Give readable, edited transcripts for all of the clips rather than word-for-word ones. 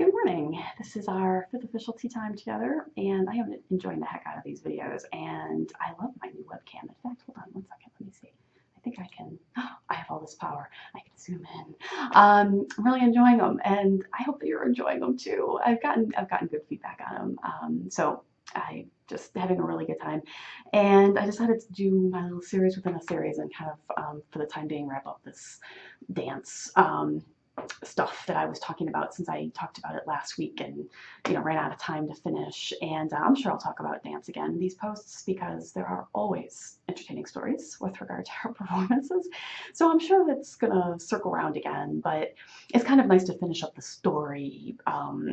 Good morning. This is our fifth official tea time together, and I am enjoying the heck out of these videos, and I love my new webcam. In fact, hold on one second, let me see. I think I can, I have all this power. I can zoom in. I'm really enjoying them, and I hope that you're enjoying them too. I've gotten good feedback on them, so I just having a really good time, and I decided to do my little series within a series and kind of, for the time being, wrap up this dance stuff that I was talking about, since I talked about it last week and ran out of time to finish. And I'm sure I'll talk about dance again in these posts, because there are always entertaining stories with regard to our performances. So I'm sure that's gonna circle around again, but it's kind of nice to finish up the story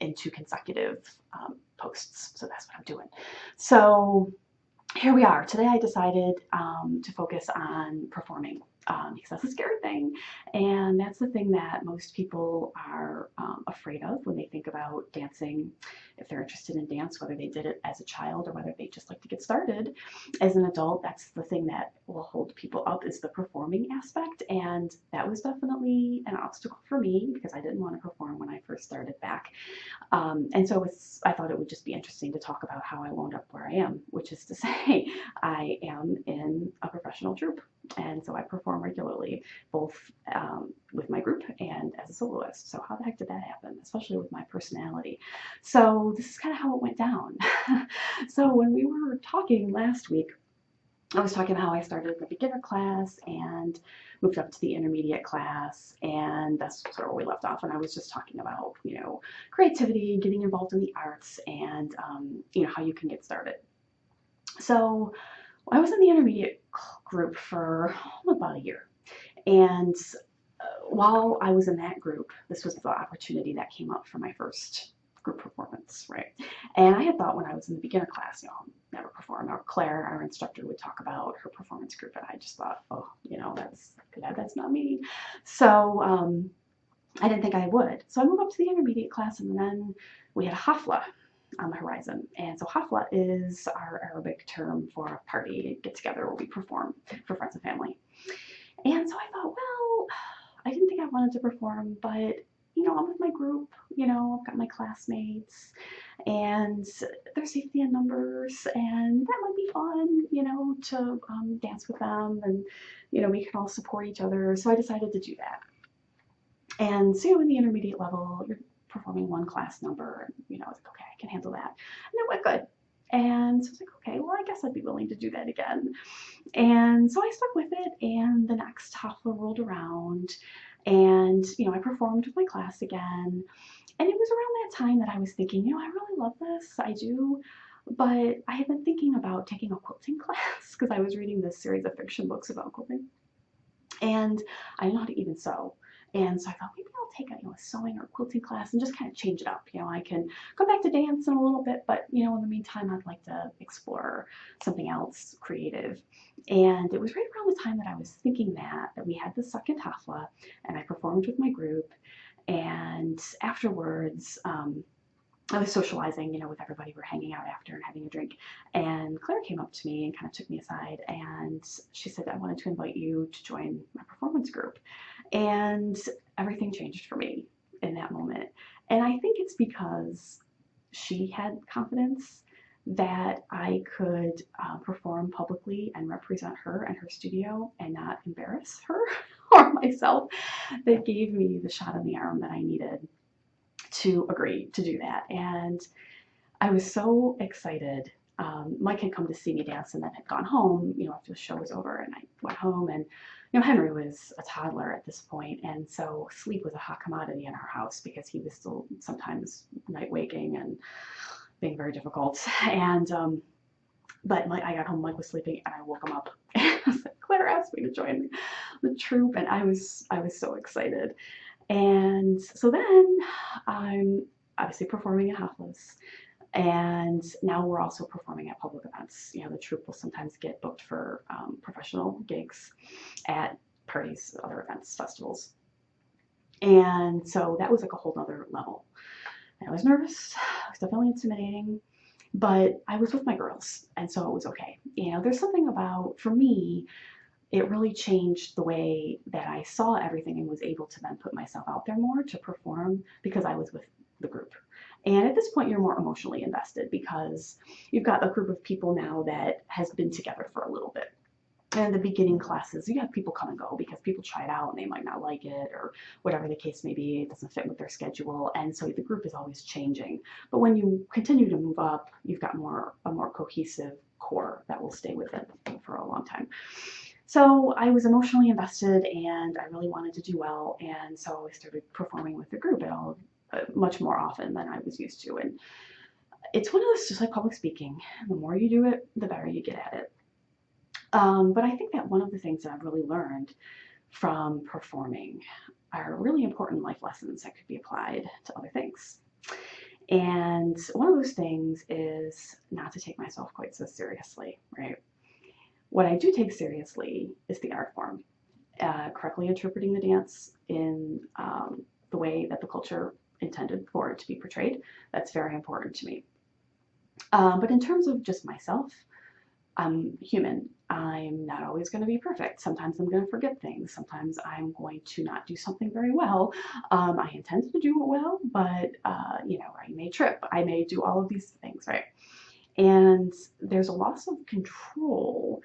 in two consecutive posts. So that's what I'm doing. So here we are. Today I decided to focus on performing, because that's a scary thing, and that's the thing that most people are afraid of when they think about dancing. If they're interested in dance, whether they did it as a child or whether they just like to get started as an adult, that's the thing that will hold people up, is the performing aspect. And that was definitely an obstacle for me, because I didn't want to perform when I first started back. And so I thought it would just be interesting to talk about how I wound up where I am, which is to say, I am in a professional troupe. And so I perform regularly, both with my group and as a soloist. So how the heck did that happen, especially with my personality? So this is kind of how it went down. So when we were talking last week, I was talking about how I started in the beginner class and moved up to the intermediate class, and that's sort of where we left off. And I was just talking about, creativity, getting involved in the arts, and how you can get started. So I was in the intermediate group for about a year, and while I was in that group, this was the opportunity that came up for my first group performance, right? And I had thought, when I was in the beginner class, I'll never perform. Or Claire, our instructor, would talk about her performance group, and I just thought, oh, that's not me. So I didn't think I would. So I moved up to the intermediate class, and then we had a hafla on the horizon. And so hafla is our Arabic term for a party get together where we perform for friends and family. And so I thought, well, I didn't think I wanted to perform, but I'm with my group, I've got my classmates, and there's safety in numbers, and that might be fun, to dance with them, and, we can all support each other. So I decided to do that. And so in the intermediate level, you're performing one class number, and, I was like, okay, I can handle that. And it went good. And so I was like, okay, well, I guess I'd be willing to do that again. And so I stuck with it, and the next hafla rolled around, and I performed with my class again. And it was around that time that I was thinking, I really love this, I do, but I had been thinking about taking a quilting class, because I was reading this series of fiction books about quilting, and I didn't know how to even sew. And so I thought, maybe I'll take a sewing or quilting class and just kind of change it up. I can go back to dance in a little bit, but in the meantime, I'd like to explore something else creative. And it was right around the time that I was thinking that we had the second hafla, and I performed with my group. And afterwards, I was socializing, with everybody. We're hanging out after and having a drink. And Claire came up to me and kind of took me aside, and she said, I wanted to invite you to join my performance group. And everything changed for me in that moment. And I think it's because she had confidence that I could perform publicly and represent her and her studio and not embarrass her or myself, that gave me the shot in the arm that I needed to agree to do that. And I was so excited. Mike had come to see me dance and then had gone home, after the show was over, and I went home, and Henry was a toddler at this point, and so sleep was a hot commodity in our house, because he was still sometimes night waking and being very difficult. And but I got home, Mike was sleeping, and I woke him up. And I was like, Claire asked me to join the troupe, and I was so excited. And so then I'm obviously performing at haflas, and now we're also performing at public events. The troupe will sometimes get booked for professional gigs at parties, other events, festivals. And so that was like a whole other level. And I was nervous, it was definitely intimidating, but I was with my girls, and so it was okay. There's something about, for me, it really changed the way that I saw everything and was able to then put myself out there more to perform, because I was with the group. And at this point, you're more emotionally invested because you've got a group of people now that has been together for a little bit. And the beginning classes, you have people come and go because people try it out and they might not like it, or whatever the case may be, it doesn't fit with their schedule. And so the group is always changing. But when you continue to move up, you've got a more cohesive core that will stay with it for a long time. So I was emotionally invested and I really wanted to do well. And so I started performing with the group at all much more often than I was used to. And it's one of those, just like public speaking, the more you do it, the better you get at it. But I think that one of the things that I've really learned from performing are really important life lessons that could be applied to other things. And one of those things is not to take myself quite so seriously, right? What I do take seriously is the art form, correctly interpreting the dance in the way that the culture intended for it to be portrayed. That's very important to me. But in terms of just myself, I'm human. I'm not always going to be perfect. Sometimes I'm going to forget things. Sometimes I'm going to not do something very well. I intend to do it well, but I may trip. I may do all of these things, right? And there's a loss of control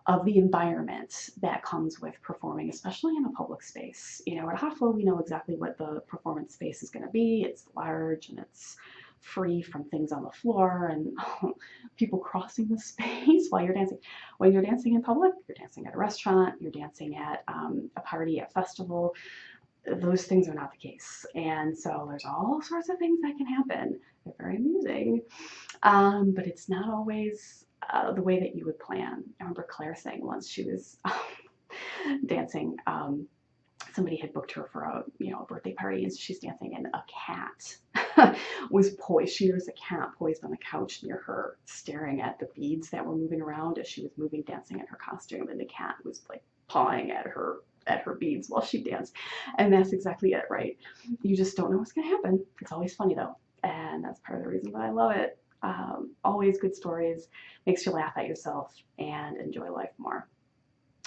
of the environment that comes with performing, especially in a public space. At Hot Flow, we know exactly what the performance space is going to be. It's large and it's free from things on the floor and people crossing the space while you're dancing. When you're dancing in public, you're dancing at a restaurant, you're dancing at a party, a festival. Those things are not the case. And so there's all sorts of things that can happen. They're very amusing, but it's not always the way that you would plan. I remember Claire saying once she was dancing, somebody had booked her for a birthday party, and so she's dancing, and a cat was poised. There was a cat poised on the couch near her, staring at the beads that were moving around as she was moving, dancing in her costume, and the cat was like pawing at her beads while she danced. And that's exactly it, right? You just don't know what's going to happen. It's always funny though, and that's part of the reason why I love it. Always good stories, makes you laugh at yourself and enjoy life more.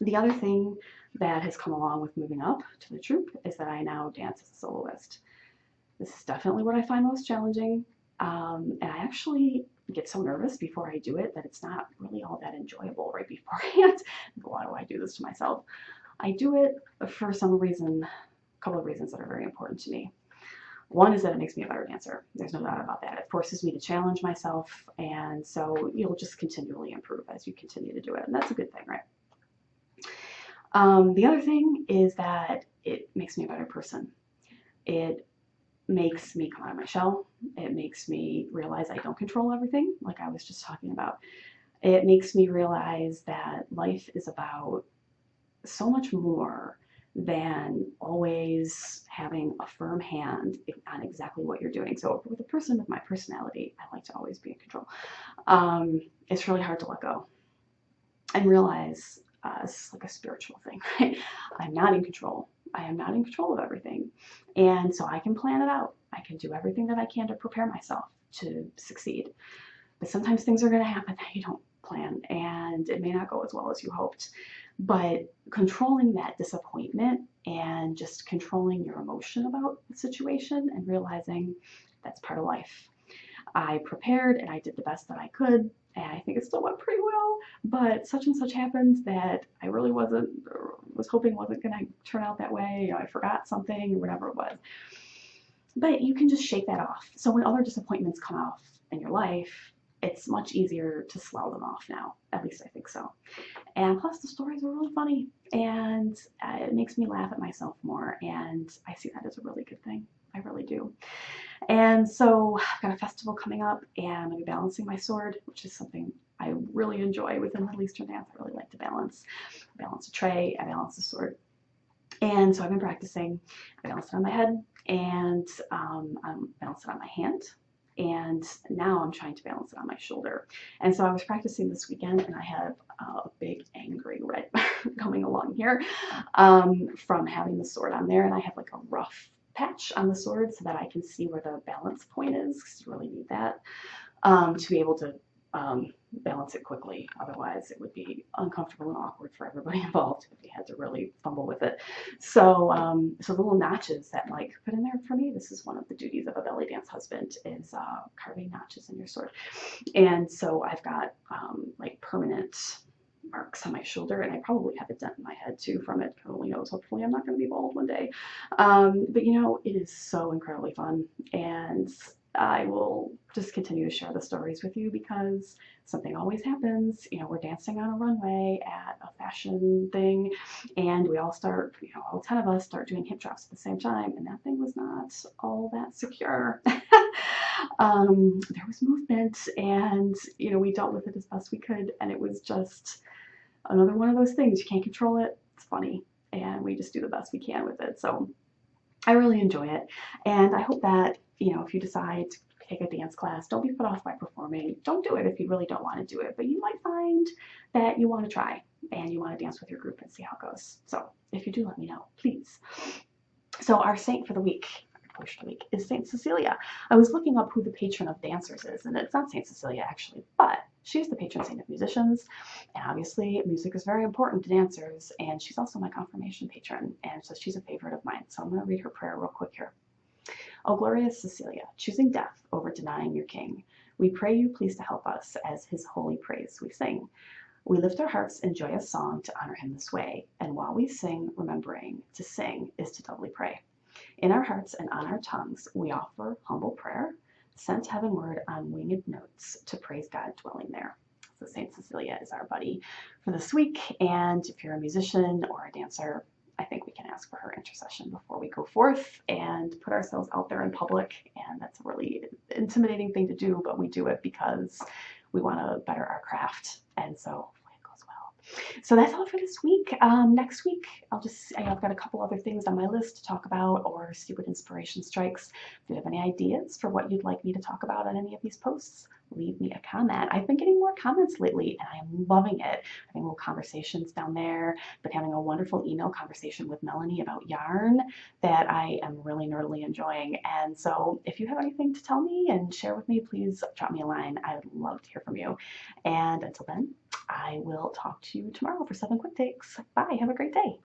The other thing that has come along with moving up to the troupe is that I now dance as a soloist. This is definitely what I find most challenging, and I actually get so nervous before I do it that it's not really all that enjoyable right beforehand. Why do I do this to myself? I do it for some reason, a couple of reasons that are very important to me. One is that it makes me a better dancer. There's no doubt about that. It forces me to challenge myself, and so you'll just continually improve as you continue to do it, and that's a good thing, right? The other thing is that it makes me a better person. It makes me come out of my shell. It makes me realize I don't control everything, like I was just talking about. It makes me realize that life is about so much more than always having a firm hand on exactly what you're doing. So with a person with my personality, I like to always be in control. It's really hard to let go and realize it's like a spiritual thing, right? I'm not in control. I am not in control of everything. And so I can plan it out. I can do everything that I can to prepare myself to succeed. But sometimes things are going to happen that you don't plan, and it may not go as well as you hoped. But controlling that disappointment and just controlling your emotion about the situation and realizing that's part of life. I prepared and I did the best that I could, and I think it still went pretty well, but such and such happens that I really was hoping wasn't going to turn out that way. I forgot something or whatever it was. But you can just shake that off. So when other disappointments come off in your life, it's much easier to swallow them off now. At least I think so. And plus the stories are really funny, and it makes me laugh at myself more, and I see that as a really good thing. I really do. And so I've got a festival coming up, and I'm going to be balancing my sword, which is something I really enjoy within Middle Eastern dance. I really like to balance. I balance a tray, I balance the sword. And so I've been practicing. I balance it on my head, and I balance it on my hand. And now I'm trying to balance it on my shoulder. And so I was practicing this weekend, and I have a big angry red coming along here from having the sword on there. And I have like a rough patch on the sword so that I can see where the balance point is, because you really need that to be able to balance it quickly. Otherwise, it would be uncomfortable and awkward for everybody involved if you had to really fumble with it. So, so the little notches that Mike put in there for me. This is one of the duties of a belly dance husband is carving notches in your sword. And so I've got like permanent marks on my shoulder, and I probably have a dent in my head too from it. God only knows. Hopefully, I'm not going to be bald one day. But you know, it is so incredibly fun, and I will just continue to share the stories with you because something always happens. You know, we're dancing on a runway at a fashion thing, and we all start, you know, all 10 of us start doing hip drops at the same time, and that thing was not all that secure. There was movement, and you know, we dealt with it as best we could, and it was just another one of those things. You can't control it. It's funny, and we just do the best we can with it. So I really enjoy it, and I hope that, you know, if you decide to take a dance class, don't be put off by performing. Don't do it if you really don't want to do it, but you might find that you want to try and you want to dance with your group and see how it goes. So if you do, let me know, please. So our saint for the week, is Saint Cecilia. I was looking up who the patron of dancers is, and it's not Saint Cecilia actually, but she's the patron saint of musicians, and obviously music is very important to dancers, and she's also my confirmation patron, and so she's a favorite of mine. So I'm going to read her prayer real quick here. O glorious Cecilia, choosing death over denying your king, we pray you please to help us as his holy praise we sing. We lift our hearts in joyous song to honor him this way, and while we sing, remembering to sing is to doubly pray. In our hearts and on our tongues, we offer humble prayer, sent heavenward on winged notes to praise God dwelling there. So Saint Cecilia is our buddy for this week, and if you're a musician or a dancer, I think we can ask for her intercession before we go forth and put ourselves out there in public, and that's a really intimidating thing to do, but we do it because we want to better our craft, and so hopefully it goes well. So that's all for this week. Next week, I've got a couple other things on my list to talk about or see what inspiration strikes. If you have any ideas for what you'd like me to talk about on any of these posts, leave me a comment. I've been getting more comments lately, and I am loving it. Having little conversations down there, but having a wonderful email conversation with Melanie about yarn that I am really nerdily enjoying. And so if you have anything to tell me and share with me, please drop me a line. I would love to hear from you. And until then, I will talk to you tomorrow for 7 quick takes. Bye. Have a great day.